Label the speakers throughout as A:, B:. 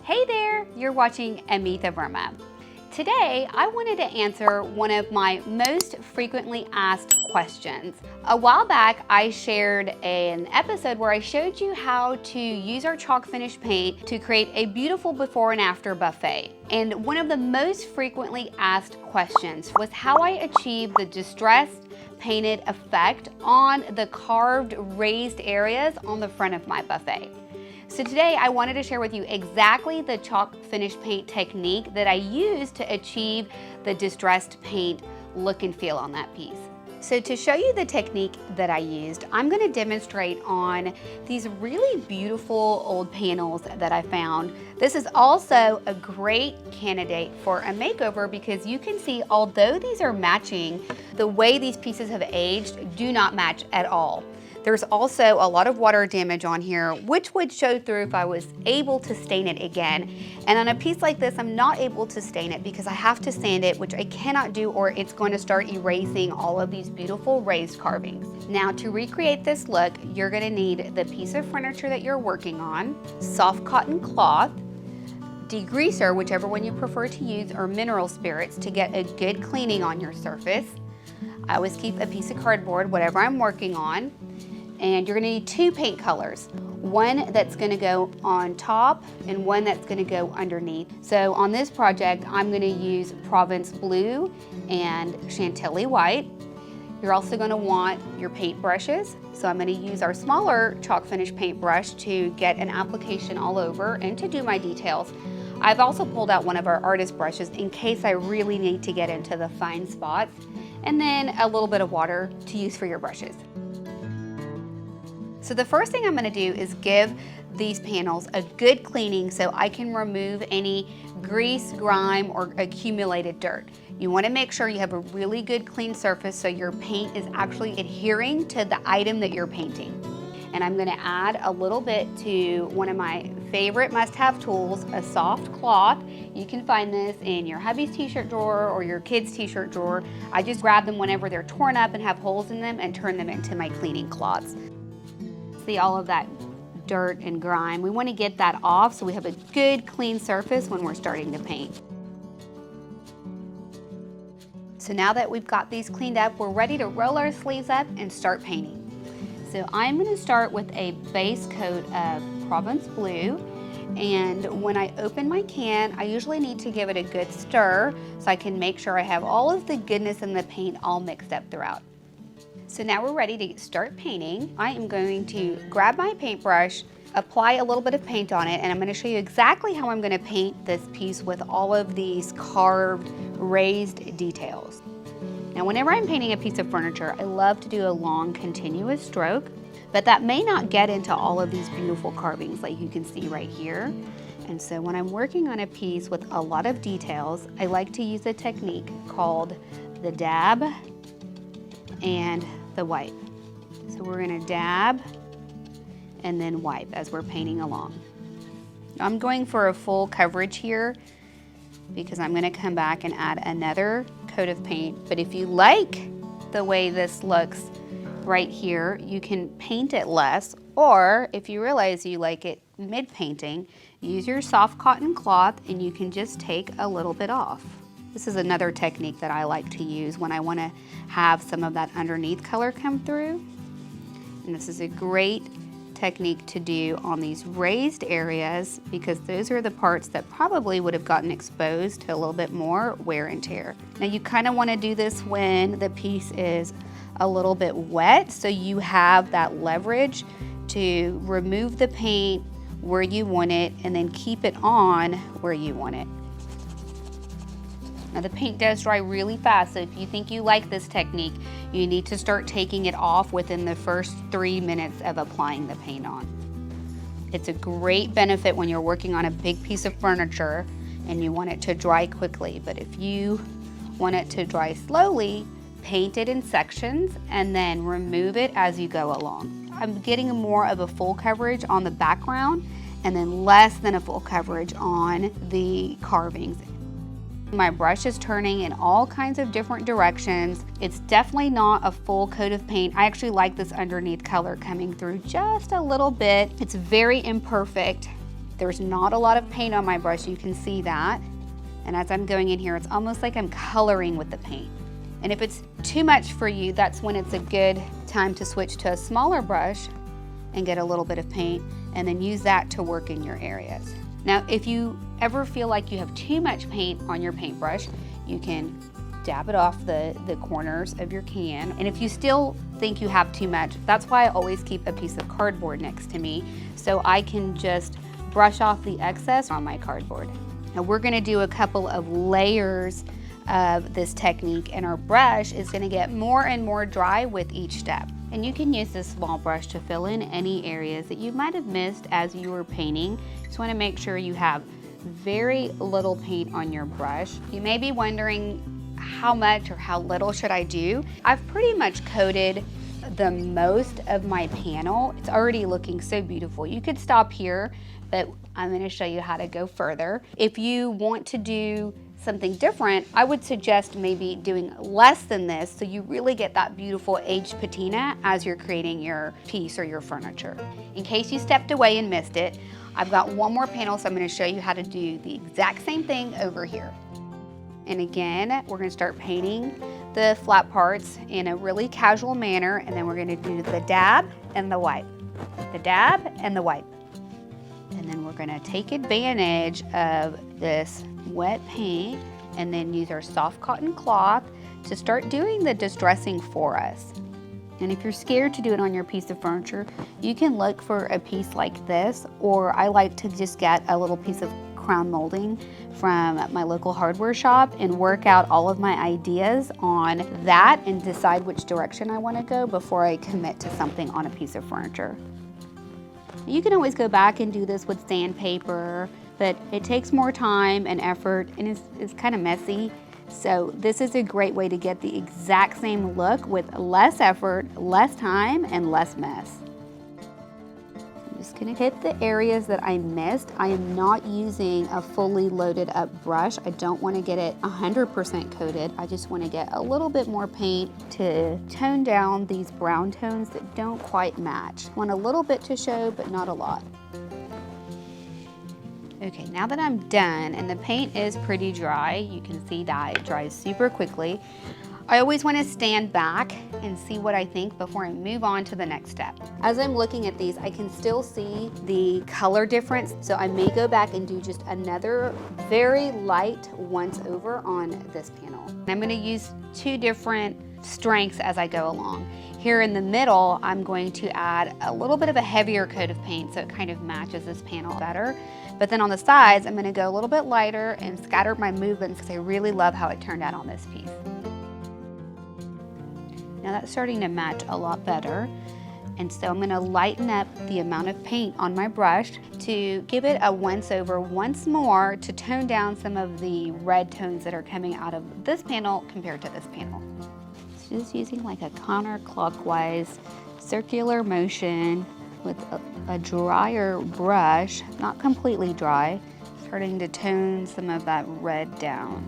A: Hey there, you're watching Amitha Verma. Today, I wanted to answer one of my most frequently asked questions. A while back, I shared an episode where I showed you how to use our chalk finish paint to create a beautiful before and after buffet. And one of the most frequently asked questions was how I achieved the distressed painted effect on the carved raised areas on the front of my buffet. So today I wanted to share with you exactly the chalk finish paint technique that I used to achieve the distressed paint look and feel on that piece. So to show you the technique that I used, I'm going to demonstrate on these really beautiful old panels that I found. This is also a great candidate for a makeover because you can see, although these are matching, the way these pieces have aged do not match at all. There's also a lot of water damage on here, which would show through if I was able to stain it again. And on a piece like this, I'm not able to stain it because I have to sand it, which I cannot do, or it's going to start erasing all of these beautiful raised carvings. Now, to recreate this look, you're going to need the piece of furniture that you're working on, soft cotton cloth, degreaser, whichever one you prefer to use, or mineral spirits to get a good cleaning on your surface. I always keep a piece of cardboard, whatever I'm working on. And you're gonna need two paint colors. One that's gonna go on top and one that's gonna go underneath. So on this project, I'm gonna use Provence Blue and Chantilly White. You're also gonna want your paint brushes. So I'm gonna use our smaller chalk finish paint brush to get an application all over and to do my details. I've also pulled out one of our artist brushes in case I really need to get into the fine spots. And then a little bit of water to use for your brushes. So the first thing I'm going to do is give these panels a good cleaning so I can remove any grease, grime, or accumulated dirt. You want to make sure you have a really good clean surface so your paint is actually adhering to the item that you're painting. And I'm going to add a little bit to one of my favorite must-have tools, a soft cloth. You can find this in your hubby's t-shirt drawer or your kid's t-shirt drawer. I just grab them whenever they're torn up and have holes in them and turn them into my cleaning cloths. See all of that dirt and grime. We want to get that off so we have a good clean surface when we're starting to paint. So now that we've got these cleaned up, we're ready to roll our sleeves up and start painting. So I'm going to start with a base coat of Provence Blue, and when I open my can, I usually need to give it a good stir so I can make sure I have all of the goodness in the paint all mixed up throughout. So now we're ready to start painting. I am going to grab my paintbrush, apply a little bit of paint on it, and I'm going to show you exactly how I'm going to paint this piece with all of these carved, raised details. Now, whenever I'm painting a piece of furniture, I love to do a long, continuous stroke, but that may not get into all of these beautiful carvings like you can see right here. And so when I'm working on a piece with a lot of details, I like to use a technique called the dab and the wipe. So we're going to dab and then wipe as we're painting along. I'm going for a full coverage here because I'm going to come back and add another coat of paint. But if you like the way this looks right here, you can paint it less, or if you realize you like it mid-painting, use your soft cotton cloth and you can just take a little bit off. This is another technique that I like to use when I want to have some of that underneath color come through. And this is a great technique to do on these raised areas because those are the parts that probably would have gotten exposed to a little bit more wear and tear. Now you kind of want to do this when the piece is a little bit wet so you have that leverage to remove the paint where you want it and then keep it on where you want it. Now the paint does dry really fast, so if you think you like this technique, you need to start taking it off within the first 3 minutes of applying the paint on. It's a great benefit when you're working on a big piece of furniture and you want it to dry quickly, but if you want it to dry slowly, paint it in sections and then remove it as you go along. I'm getting more of a full coverage on the background and then less than a full coverage on the carvings. My brush is turning in all kinds of different directions. It's definitely not a full coat of paint. I actually like this underneath color coming through just a little bit. It's very imperfect, There's not a lot of paint on my brush, you can see that. And as I'm going in here, it's almost like I'm coloring with the paint. And if it's too much for you, that's when it's a good time to switch to a smaller brush and get a little bit of paint, and then use that to work in your areas. Now, if you ever feel like you have too much paint on your paintbrush, you can dab it off the corners of your can. And if you still think you have too much, that's why I always keep a piece of cardboard next to me, so I can just brush off the excess on my cardboard. Now we're gonna do a couple of layers of this technique, and our brush is gonna get more and more dry with each step. And you can use this small brush to fill in any areas that you might have missed as you were painting. Just wanna make sure you have very little paint on your brush. You may be wondering how much or how little should I do? I've pretty much coated the most of my panel. It's already looking so beautiful. You could stop here, but I'm gonna show you how to go further. If you want to do something different, I would suggest maybe doing less than this so you really get that beautiful aged patina as you're creating your piece or your furniture. In case you stepped away and missed it, I've got one more panel, so I'm gonna show you how to do the exact same thing over here. And again, we're gonna start painting the flat parts in a really casual manner, and then we're gonna do the dab and the wipe. The dab and the wipe. And then we're gonna take advantage of this wet paint and then use our soft cotton cloth to start doing the distressing for us. And if you're scared to do it on your piece of furniture, you can look for a piece like this, or I like to just get a little piece of crown molding from my local hardware shop and work out all of my ideas on that and decide which direction I want to go before I commit to something on a piece of furniture. You can always go back and do this with sandpaper, but it takes more time and effort, and it's kind of messy. So this is a great way to get the exact same look with less effort, less time, and less mess. I'm just gonna hit the areas that I missed. I am not using a fully loaded up brush. I don't wanna get it 100% coated. I just wanna get a little bit more paint to tone down these brown tones that don't quite match. Want a little bit to show, but not a lot. Okay, now that I'm done and the paint is pretty dry, you can see that it dries super quickly. I always want to stand back and see what I think before I move on to the next step. As I'm looking at these, I can still see the color difference, so I may go back and do just another very light once over on this panel. I'm going to use two different strengths as I go along. Here in the middle, I'm going to add a little bit of a heavier coat of paint so it kind of matches this panel better. But then on the sides, I'm gonna go a little bit lighter and scatter my movements because I really love how it turned out on this piece. Now that's starting to match a lot better. And so I'm gonna lighten up the amount of paint on my brush to give it a once over once more to tone down some of the red tones that are coming out of this panel compared to this panel. So just using like a counterclockwise circular motion with a drier brush, not completely dry, starting to tone some of that red down.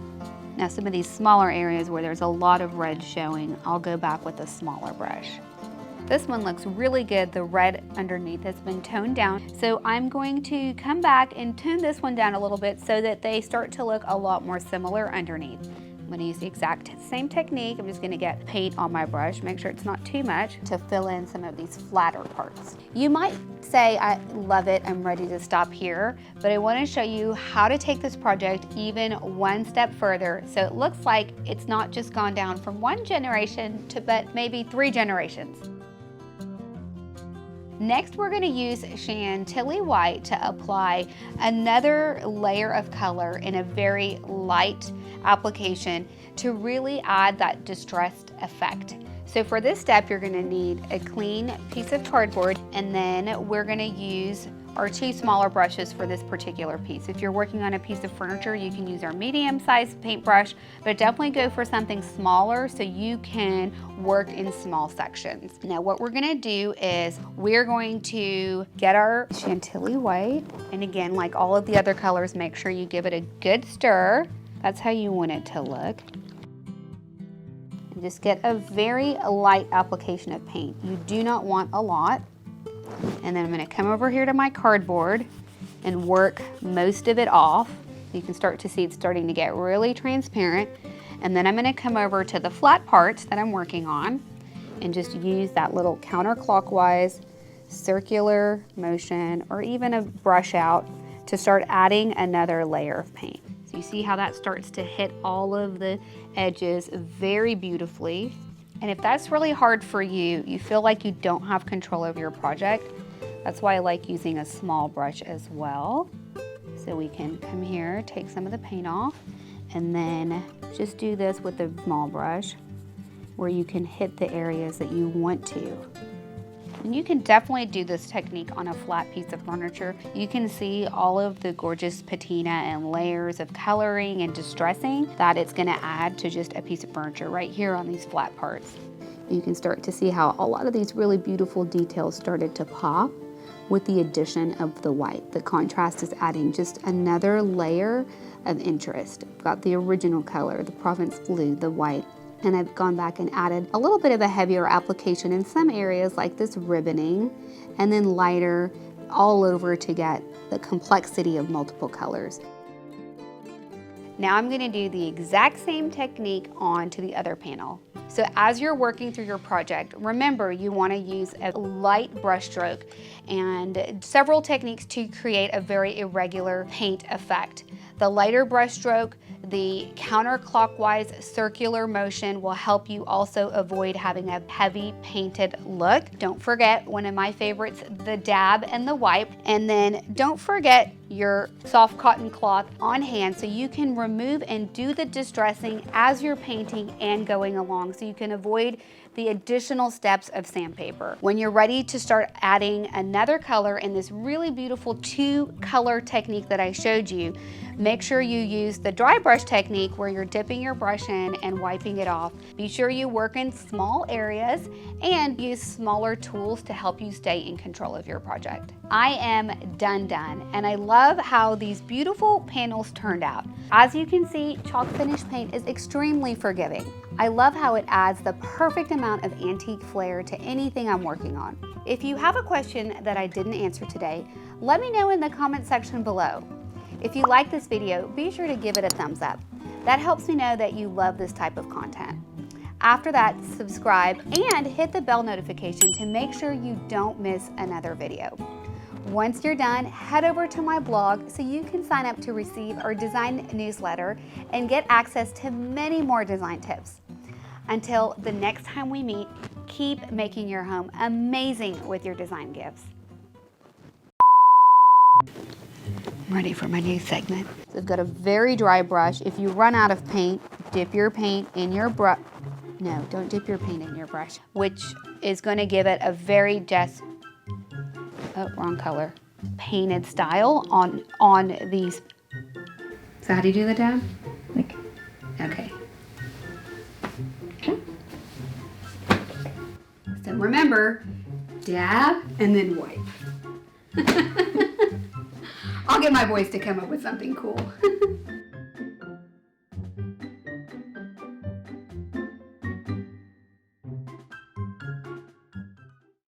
A: Now some of these smaller areas where there's a lot of red showing, I'll go back with a smaller brush. This one looks really good. The red underneath has been toned down. So I'm going to come back and tone this one down a little bit so that they start to look a lot more similar underneath. I'm gonna use the exact same technique. I'm just gonna get paint on my brush, make sure it's not too much, to fill in some of these flatter parts. You might say, I love it, I'm ready to stop here, but I wanna show you how to take this project even one step further so it looks like it's not just gone down from one generation to but maybe 3 generations. Next, we're gonna use Chantilly White to apply another layer of color in a very light application to really add that distressed effect. So for this step, you're gonna need a clean piece of cardboard, and then we're gonna use our 2 smaller brushes for this particular piece. If you're working on a piece of furniture, you can use our medium-sized paintbrush, but definitely go for something smaller so you can work in small sections. Now what we're gonna do is we're going to get our Chantilly White, and again, like all of the other colors, make sure you give it a good stir. That's how you want it to look. And just get a very light application of paint. You do not want a lot. And then I'm gonna come over here to my cardboard and work most of it off. You can start to see it's starting to get really transparent. And then I'm gonna come over to the flat parts that I'm working on and just use that little counterclockwise circular motion or even a brush out to start adding another layer of paint. So you see how that starts to hit all of the edges very beautifully. And if that's really hard for you, you feel like you don't have control over your project, that's why I like using a small brush as well. So we can come here, take some of the paint off, and then just do this with a small brush where you can hit the areas that you want to. And you can definitely do this technique on a flat piece of furniture. You can see all of the gorgeous patina and layers of coloring and distressing that it's gonna add to just a piece of furniture right here on these flat parts. You can start to see how a lot of these really beautiful details started to pop with the addition of the white. The contrast is adding just another layer of interest. I've got the original color, the Provence blue, the white, and I've gone back and added a little bit of a heavier application in some areas like this ribboning, and then lighter all over to get the complexity of multiple colors. Now I'm gonna do the exact same technique onto the other panel. So as you're working through your project, remember you wanna use a light brush stroke and several techniques to create a very irregular paint effect. The lighter brush stroke, the counterclockwise circular motion will help you also avoid having a heavy painted look. Don't forget one of my favorites, the dab and the wipe. And then don't forget your soft cotton cloth on hand so you can remove and do the distressing as you're painting and going along so you can avoid the additional steps of sandpaper. When you're ready to start adding another color in this really beautiful 2-color technique that I showed you, make sure you use the dry brush technique where you're dipping your brush in and wiping it off. Be sure you work in small areas and use smaller tools to help you stay in control of your project. I am done, and I love how these beautiful panels turned out. As you can see, chalk finish paint is extremely forgiving. I love how it adds the perfect amount of antique flair to anything I'm working on. If you have a question that I didn't answer today, let me know in the comment section below. If you like this video, be sure to give it a thumbs up. That helps me know that you love this type of content. After that, subscribe and hit the bell notification to make sure you don't miss another video. Once you're done, head over to my blog so you can sign up to receive our design newsletter and get access to many more design tips. Until the next time we meet, keep making your home amazing with your design gifts. I'm ready for my new segment. So I've got a very dry brush. If you run out of paint, dip your paint in your brush. No, don't dip your paint in your brush, which is going to give it a very wrong color, painted style on these. So how do you do the dab? Okay. So remember, dab and then wipe. I'll get my boys to come up with something cool.